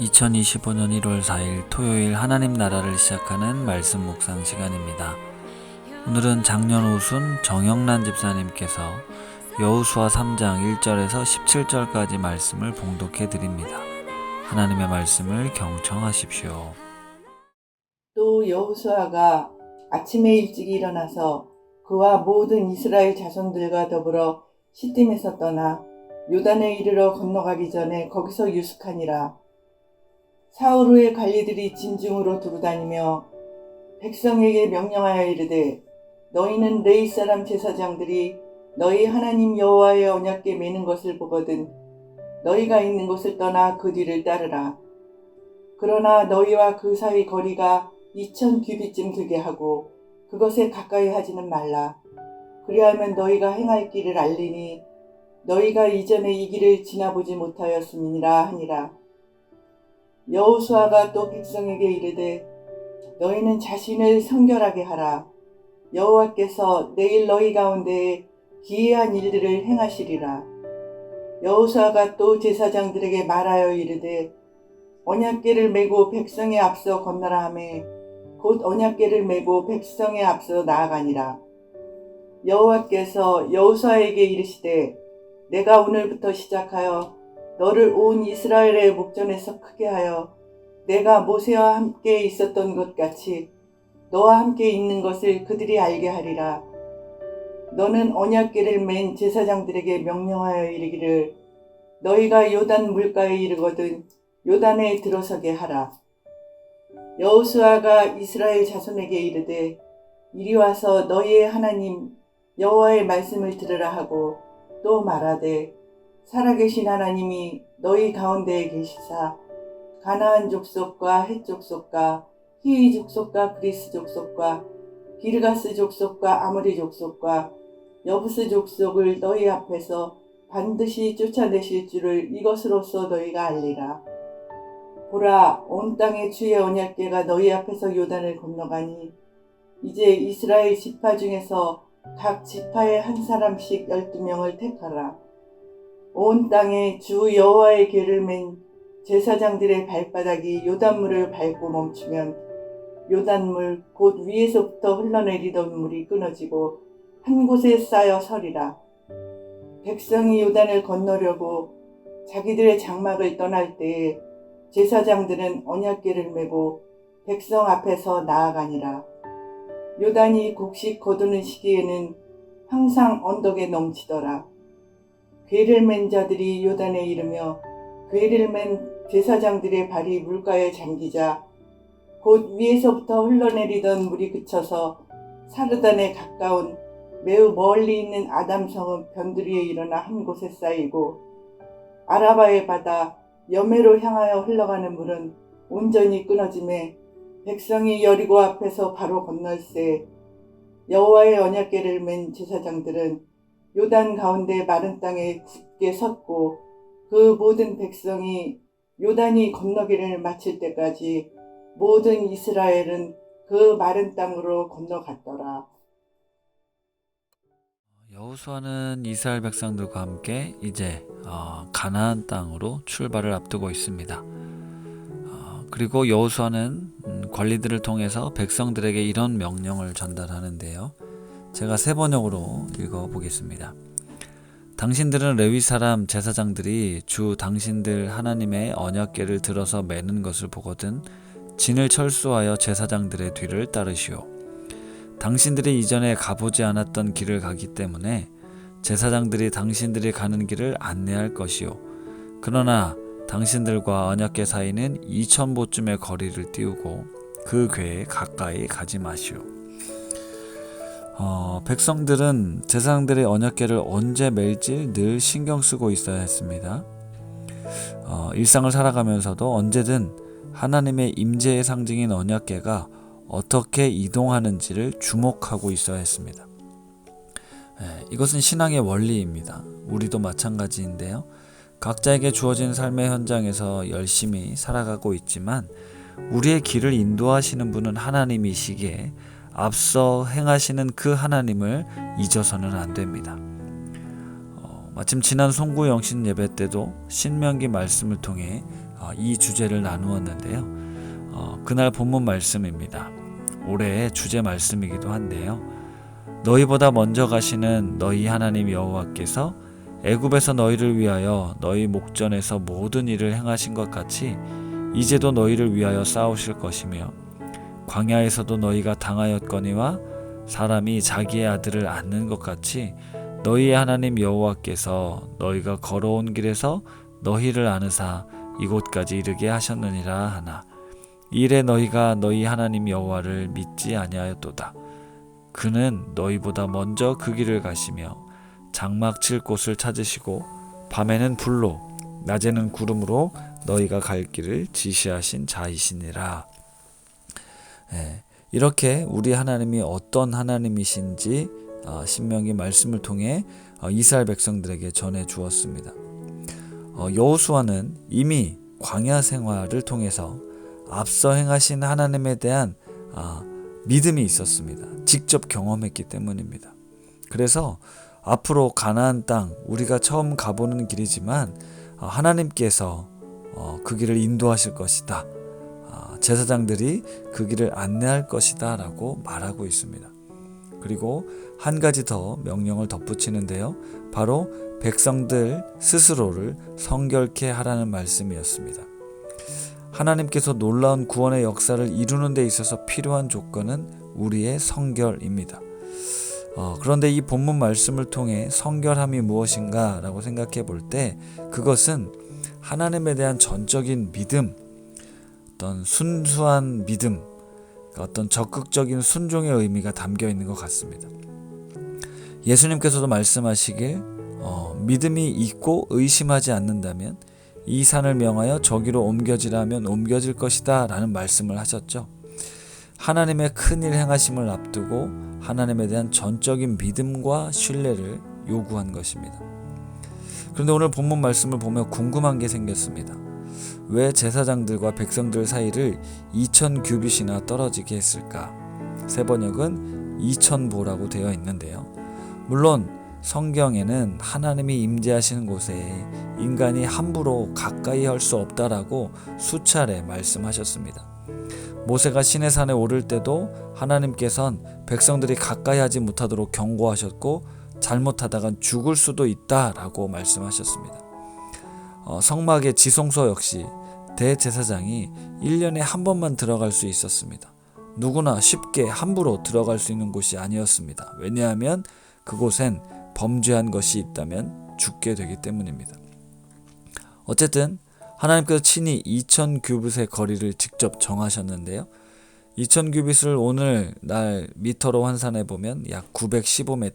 2025년 1월 4일 토요일 하나님 나라를 시작하는 말씀 묵상 시간입니다. 오늘은 작년 오순 정영란 집사님께서 여호수아 3장 1절에서 17절까지 말씀을 봉독해 드립니다. 하나님의 말씀을 경청하십시오. 또 여호수아가 아침에 일찍 일어나서 그와 모든 이스라엘 자손들과 더불어 시딤에서 떠나 요단에 이르러 건너가기 전에 거기서 유숙하니라. 사흘 후에 관리들이 진중으로 두루다니며 백성에게 명령하여 이르되, 너희는 레위 사람 제사장들이 너희 하나님 여호와의 언약궤 매는 것을 보거든 너희가 있는 곳을 떠나 그 뒤를 따르라. 그러나 너희와 그 사이 거리가 2000규빗쯤 되게 하고 그것에 가까이 하지는 말라. 그리하면 너희가 행할 길을 알리니 너희가 이전에 이 길을 지나보지 못하였음이니라 하니라. 여호수아가 또 백성에게 이르되, 너희는 자신을 성결하게 하라. 여호와께서 내일 너희 가운데에 기이한 일들을 행하시리라. 여호수아가 또 제사장들에게 말하여 이르되, 언약궤를 메고 백성의 앞서 건너라 하매 곧 언약궤를 메고 백성의 앞서 나아가니라. 여호와께서 여호수아에게 이르시되, 내가 오늘부터 시작하여 너를 온 이스라엘의 목전에서 크게 하여 내가 모세와 함께 있었던 것 같이 너와 함께 있는 것을 그들이 알게 하리라. 너는 언약궤를 맨 제사장들에게 명령하여 이르기를, 너희가 요단 물가에 이르거든 요단에 들어서게 하라. 여호수아가 이스라엘 자손에게 이르되, 이리 와서 너희의 하나님 여호와의 말씀을 들으라 하고 또 말하되, 살아계신 하나님이 너희 가운데에 계시사 가나안 족속과 헷 족속과 히위 족속과 그리스 족속과 기르가스 족속과 아모리 족속과 여부스 족속을 너희 앞에서 반드시 쫓아내실 줄을 이것으로써 너희가 알리라. 보라, 온 땅의 주의 언약궤가 너희 앞에서 요단을 건너가니 이제 이스라엘 지파 중에서 각 지파에 한 사람씩 12명을 택하라. 온 땅에 주 여호와의 궤를 맨 제사장들의 발바닥이 요단물을 밟고 멈추면 요단물 곧 위에서부터 흘러내리던 물이 끊어지고 한 곳에 쌓여 서리라. 백성이 요단을 건너려고 자기들의 장막을 떠날 때에 제사장들은 언약궤를 메고 백성 앞에서 나아가니라. 요단이 곡식 거두는 시기에는 항상 언덕에 넘치더라. 궤를 맨 자들이 요단에 이르며 궤를 맨 제사장들의 발이 물가에 잠기자 곧 위에서부터 흘러내리던 물이 그쳐서 사르단에 가까운 매우 멀리 있는 아담성은 변두리에 일어나 한 곳에 쌓이고, 아라바의 바다 여메로 향하여 흘러가는 물은 온전히 끊어지매 백성이 여리고 앞에서 바로 건널세. 여호와의 언약궤를 맨 제사장들은 요단 가운데 마른 땅에 굳게 섰고 그 모든 백성이 요단이 건너기를 마칠 때까지 모든 이스라엘은 그 마른 땅으로 건너갔더라. 여호수아는 이스라엘 백성들과 함께 이제 가나안 땅으로 출발을 앞두고 있습니다. 그리고 여호수아는 관리들을 통해서 백성들에게 이런 명령을 전달하는데요. 제가 세 번역으로 읽어보겠습니다. 당신들은 레위 사람 제사장들이 주 당신들 하나님의 언약궤를 들어서 매는 것을 보거든 진을 철수하여 제사장들의 뒤를 따르시오. 당신들이 이전에 가보지 않았던 길을 가기 때문에 제사장들이 당신들이 가는 길을 안내할 것이요. 그러나 당신들과 언약궤 사이는 2000보쯤의 거리를 띄우고 그 궤에 가까이 가지 마시오. 백성들은 제사장들의 언약궤를 언제 맬지 늘 신경 쓰고 있어야 했습니다. 일상을 살아가면서도 언제든 하나님의 임재의 상징인 언약궤가 어떻게 이동하는지를 주목하고 있어야 했습니다. 이것은 신앙의 원리입니다. 우리도 마찬가지인데요. 각자에게 주어진 삶의 현장에서 열심히 살아가고 있지만 우리의 길을 인도하시는 분은 하나님이시기에 앞서 행하시는 그 하나님을 잊어서는 안 됩니다. 마침 지난 송구 영신 예배 때도 신명기 말씀을 통해 이 주제를 나누었는데요. 그날 본문 말씀입니다. 올해의 주제 말씀이기도 한데요. 너희보다 먼저 가시는 너희 하나님 여호와께서 애굽에서 너희를 위하여 너희 목전에서 모든 일을 행하신 것 같이 이제도 너희를 위하여 싸우실 것이며 광야에서도 너희가 당하였거니와 사람이 자기의 아들을 안는 것 같이 너희의 하나님 여호와께서 너희가 걸어온 길에서 너희를 안으사 이곳까지 이르게 하셨느니라 하나 이래 너희가 너희 하나님 여호와를 믿지 아니하였도다. 그는 너희보다 먼저 그 길을 가시며 장막 칠 곳을 찾으시고 밤에는 불로 낮에는 구름으로 너희가 갈 길을 지시하신 자이시니라. 이렇게 우리 하나님이 어떤 하나님이신지 신명기 말씀을 통해 이스라엘 백성들에게 전해 주었습니다. 여호수아는 이미 광야 생활을 통해서 앞서 행하신 하나님에 대한 믿음이 있었습니다. 직접 경험했기 때문입니다. 그래서 앞으로 가나안 땅 우리가 처음 가보는 길이지만 하나님께서 그 길을 인도하실 것이다. 제사장들이 그 길을 안내할 것이다 라고 말하고 있습니다. 그리고 한 가지 더 명령을 덧붙이는데요. 바로 백성들 스스로를 성결케 하라는 말씀이었습니다. 하나님께서 놀라운 구원의 역사를 이루는 데 있어서 필요한 조건은 우리의 성결입니다. 그런데 이 본문 말씀을 통해 성결함이 무엇인가 라고 생각해 볼 때 그것은 하나님에 대한 전적인 믿음, 어떤 순수한 믿음, 어떤 적극적인 순종의 의미가 담겨 있는 것 같습니다. 예수님께서도 말씀하시길 믿음이 있고 의심하지 않는다면 이 산을 명하여 저기로 옮겨지라 하면 옮겨질 것이다 라는 말씀을 하셨죠. 하나님의 큰일 행하심을 앞두고 하나님에 대한 전적인 믿음과 신뢰를 요구한 것입니다. 그런데 오늘 본문 말씀을 보며 궁금한 게 생겼습니다. 왜 제사장들과 백성들 사이를 2000규빗이나 떨어지게 했을까? 세번역은 2000보라고 되어 있는데요. 물론 성경에는 하나님이 임재하시는 곳에 인간이 함부로 가까이 할 수 없다라고 수차례 말씀하셨습니다. 모세가 시내산에 오를 때도 하나님께서는 백성들이 가까이 하지 못하도록 경고하셨고 잘못하다간 죽을 수도 있다라고 말씀하셨습니다. 성막의 지성소 역시 대제사장이 1년에 한 번만 들어갈 수 있었습니다. 누구나 쉽게 함부로 들어갈 수 있는 곳이 아니었습니다. 왜냐하면 그곳엔 범죄한 것이 있다면 죽게 되기 때문입니다. 어쨌든 하나님께서 친히 2000규빗의 거리를 직접 정하셨는데요. 2000규빗을 오늘날 미터로 환산해 보면 약 915m,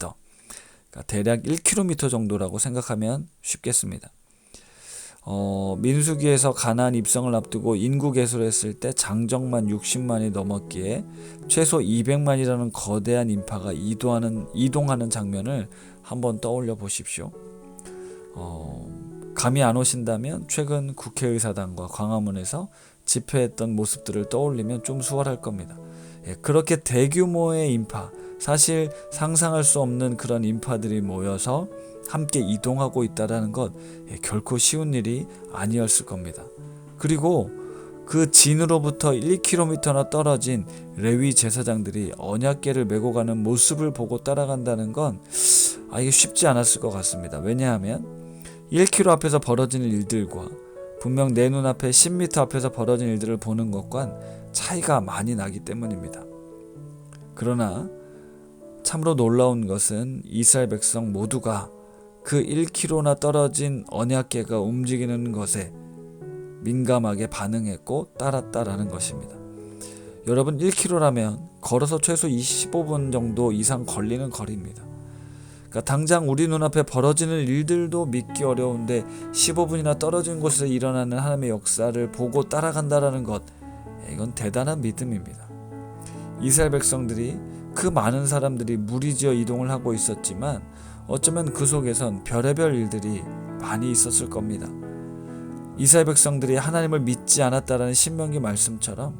그러니까 대략 1km 정도라고 생각하면 쉽겠습니다. 민수기에서 가나안 입성을 앞두고 인구 개수했을 때 장정만 60만이 넘었기에 최소 200만이라는 거대한 인파가 이동하는 장면을 한번 떠올려 보십시오. 감이 안 오신다면 최근 국회의사당과 광화문에서 집회했던 모습들을 떠올리면 좀 수월할 겁니다. 그렇게 대규모의 인파, 사실 상상할 수 없는 그런 인파들이 모여서 함께 이동하고 있다는 것 결코 쉬운 일이 아니었을 겁니다. 그리고 그 진으로부터 1km나 떨어진 레위 제사장들이 언약궤를 메고 가는 모습을 보고 따라간다는 건 이게 쉽지 않았을 것 같습니다. 왜냐하면 1km 앞에서 벌어지는 일들과 분명 내 눈앞에 10m 앞에서 벌어진 일들을 보는 것과는 차이가 많이 나기 때문입니다. 그러나 참으로 놀라운 것은 이스라엘 백성 모두가 그 1km나 떨어진 언약궤가 움직이는 것에 민감하게 반응했고 따랐다라는 것입니다. 여러분 1km라면 걸어서 최소 25분 정도 이상 걸리는 거리입니다. 그러니까 당장 우리 눈앞에 벌어지는 일들도 믿기 어려운데 15분이나 떨어진 곳에서 일어나는 하나님의 역사를 보고 따라간다라는 것, 이건 대단한 믿음입니다. 이스라엘 백성들이 그 많은 사람들이 무리지어 이동을 하고 있었지만 어쩌면 그 속에선 별의별 일들이 많이 있었을 겁니다. 이스라엘 백성들이 하나님을 믿지 않았다라는 신명기 말씀처럼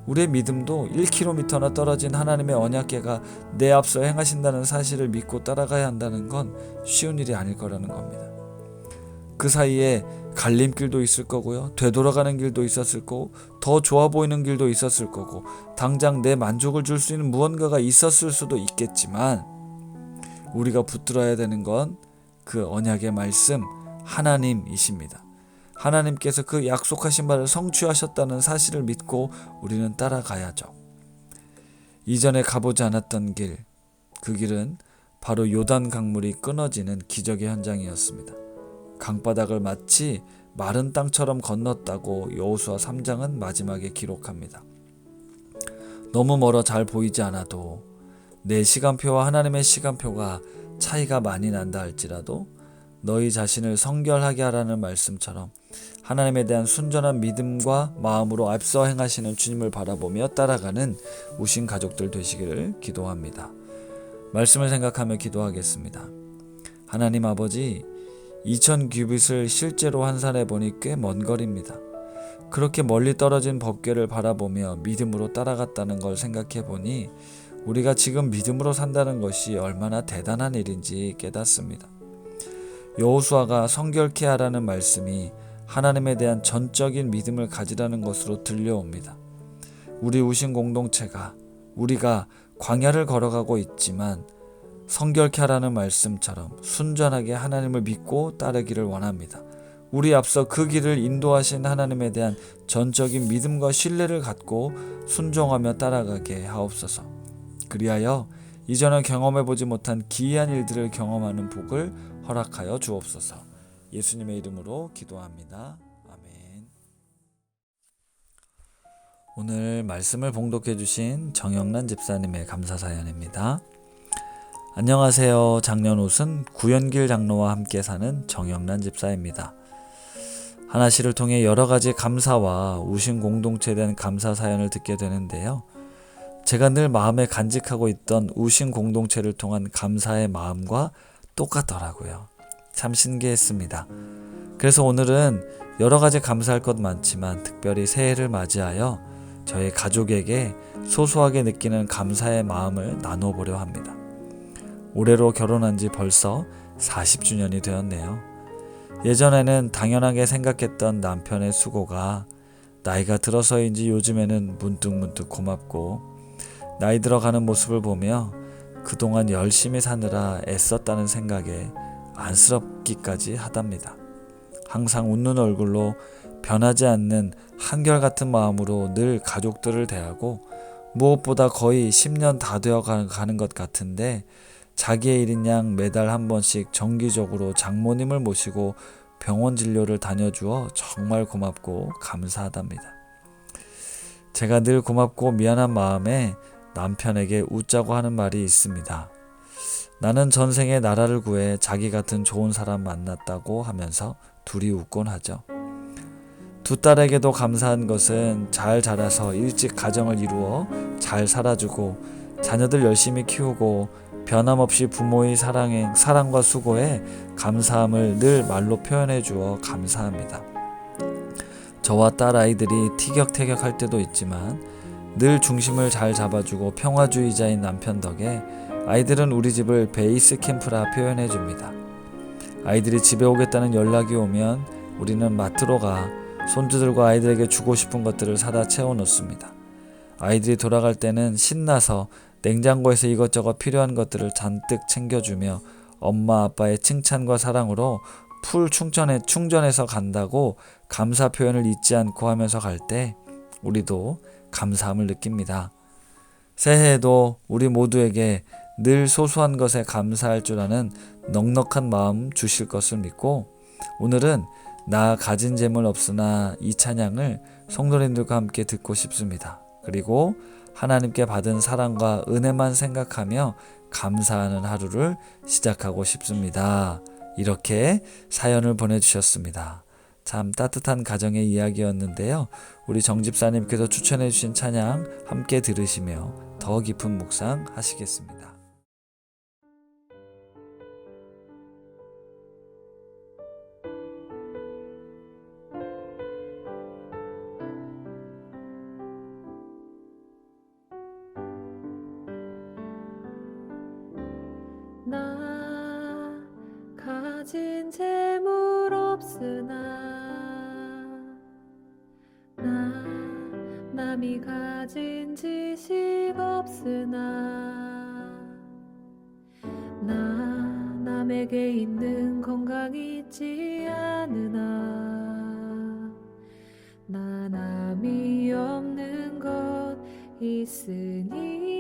우리의 믿음도 1km나 떨어진 하나님의 언약궤가 내 앞서 행하신다는 사실을 믿고 따라가야 한다는 건 쉬운 일이 아닐 거라는 겁니다. 그 사이에 갈림길도 있을 거고요. 되돌아가는 길도 있었을 거고, 더 좋아 보이는 길도 있었을 거고, 당장 내 만족을 줄 수 있는 무언가가 있었을 수도 있겠지만, 우리가 붙들어야 되는 건 그 언약의 말씀 하나님이십니다. 하나님께서 그 약속하신 바를 성취하셨다는 사실을 믿고 우리는 따라가야죠. 이전에 가보지 않았던 길, 그 길은 바로 요단 강물이 끊어지는 기적의 현장이었습니다. 강바닥을 마치 마른 땅처럼 건넜다고 여호수아 3장은 마지막에 기록합니다. 너무 멀어 잘 보이지 않아도 내 시간표와 하나님의 시간표가 차이가 많이 난다 할지라도 너희 자신을 성결하게 하라는 말씀처럼 하나님에 대한 순전한 믿음과 마음으로 앞서 행하시는 주님을 바라보며 따라가는 우신 가족들 되시기를 기도합니다. 말씀을 생각하며 기도하겠습니다. 하나님 아버지, 2000규빗을 실제로 환산해 보니 꽤 먼 거리입니다. 그렇게 멀리 떨어진 법궤를 바라보며 믿음으로 따라갔다는 걸 생각해 보니 우리가 지금 믿음으로 산다는 것이 얼마나 대단한 일인지 깨닫습니다. 여호수아가 성결케 하라는 말씀이 하나님에 대한 전적인 믿음을 가지라는 것으로 들려옵니다. 우리 우신 공동체가 우리가 광야를 걸어가고 있지만 성결케 하라는 말씀처럼 순전하게 하나님을 믿고 따르기를 원합니다. 우리 앞서 그 길을 인도하신 하나님에 대한 전적인 믿음과 신뢰를 갖고 순종하며 따라가게 하옵소서. 그리하여 이전에 경험해보지 못한 기이한 일들을 경험하는 복을 허락하여 주옵소서. 예수님의 이름으로 기도합니다. 아멘. 오늘 말씀을 봉독해 주신 정영란 집사님의 감사사연입니다. 안녕하세요. 작년 옷은 구연길 장로와 함께 사는 정영란 집사입니다. 하나씨를 통해 여러가지 감사와 우신 공동체에 대한 감사사연을 듣게 되는데요. 제가 늘 마음에 간직하고 있던 우신 공동체를 통한 감사의 마음과 똑같더라고요. 참 신기했습니다. 그래서 오늘은 여러가지 감사할 것 많지만 특별히 새해를 맞이하여 저희 가족에게 소소하게 느끼는 감사의 마음을 나눠보려 합니다. 올해로 결혼한 지 벌써 40주년이 되었네요. 예전에는 당연하게 생각했던 남편의 수고가 나이가 들어서인지 요즘에는 문득문득 고맙고, 나이 들어가는 모습을 보며 그동안 열심히 사느라 애썼다는 생각에 안쓰럽기까지 하답니다. 항상 웃는 얼굴로 변하지 않는 한결같은 마음으로 늘 가족들을 대하고, 무엇보다 거의 10년 다 되어 가는 것 같은데 자기의 일인 양 매달 한 번씩 정기적으로 장모님을 모시고 병원 진료를 다녀주어 정말 고맙고 감사하답니다. 제가 늘 고맙고 미안한 마음에 남편에게 웃자고 하는 말이 있습니다. 나는 전생에 나라를 구해 자기 같은 좋은 사람 만났다고 하면서 둘이 웃곤 하죠. 두 딸에게도 감사한 것은 잘 자라서 일찍 가정을 이루어 잘 살아주고 자녀들 열심히 키우고 변함없이 부모의 사랑과 수고에 감사함을 늘 말로 표현해 주어 감사합니다. 저와 딸 아이들이 티격태격할 때도 있지만 늘 중심을 잘 잡아주고 평화주의자인 남편 덕에 아이들은 우리 집을 베이스 캠프라 표현해 줍니다. 아이들이 집에 오겠다는 연락이 오면 우리는 마트로 가 손주들과 아이들에게 주고 싶은 것들을 사다 채워놓습니다. 아이들이 돌아갈 때는 신나서 냉장고에서 이것저것 필요한 것들을 잔뜩 챙겨주며 엄마 아빠의 칭찬과 사랑으로 풀 충전해서 간다고 감사 표현을 잊지 않고 하면서 갈 때 우리도 감사함을 느낍니다. 새해에도 우리 모두에게 늘 소소한 것에 감사할 줄 아는 넉넉한 마음 주실 것을 믿고, 오늘은 나 가진 재물 없으나 이 찬양을 성도님들과 함께 듣고 싶습니다. 그리고 하나님께 받은 사랑과 은혜만 생각하며 감사하는 하루를 시작하고 싶습니다. 이렇게 사연을 보내주셨습니다. 참 따뜻한 가정의 이야기였는데요. 우리 정집사님께서 추천해 주신 찬양 함께 들으시며 더 깊은 묵상 하시겠습니다. 나 가진 재물 없으나 없으나 나 남이 가진 지식 없으나 나 남에게 있는 건강 있지 않으나 나 남이 없는 것 있으니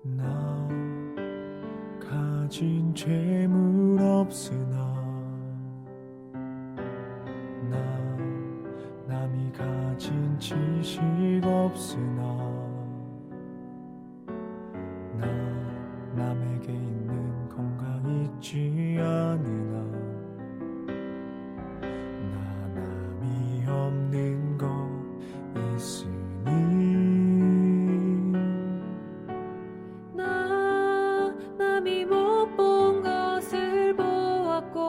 나 가진 재물 없으나 나 남이 가진 지식 없으나 나 남에게 있는 건강 있지 않으나 나 남이 없는 것 있으니 나 남이 못 본 것을 보았고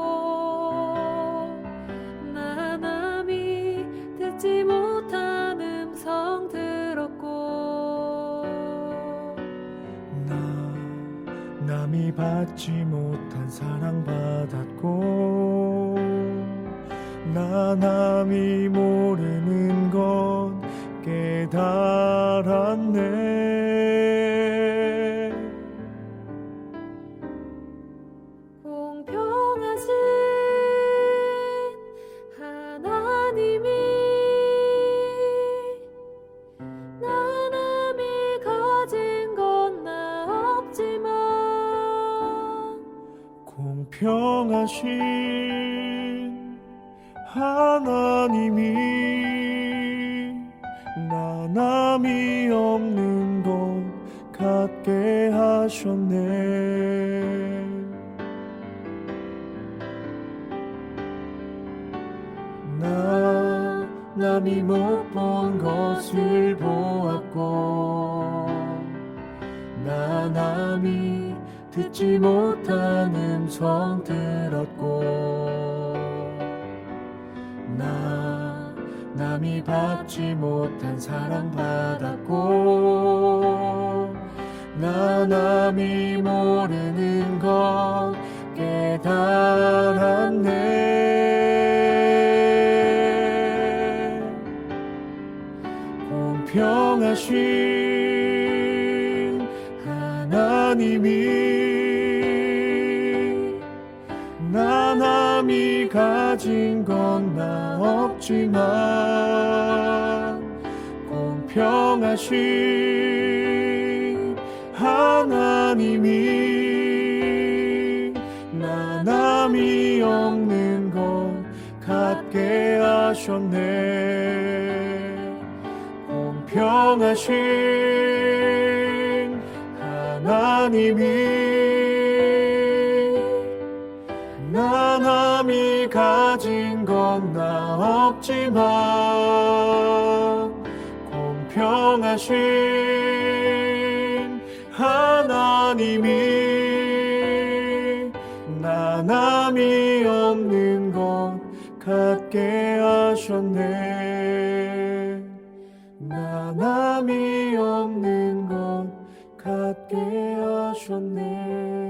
나 남이 듣지 못한 음성 들었고 나 남이 받지 못한 사랑 받았고 나 남이 모르는 것 깨달았네. 공평하신 하나님이 나 남이 가진 건 나 없지만 공평하신 하나님이 나 남이 없는 것 같게 하셨네. 나 남이 못 본 것을 보았고 나 남이 듣지 못한 음성 들었고 나 남이 받지 못한 사랑 받았고 나 남이 모르는 것 깨달았네. 공평하신 하나님이 나 남이 가진 건 나 없지만 공평하신 하나님이 나 남이 없는 것 같게 하셨네. 공평하신 하나님이 나 남이 가진 건 나 없지만 공평하신 하나님이 나 남이 없는 것 같게 하셨네. 나 남이 없는 것 같게 하셨네.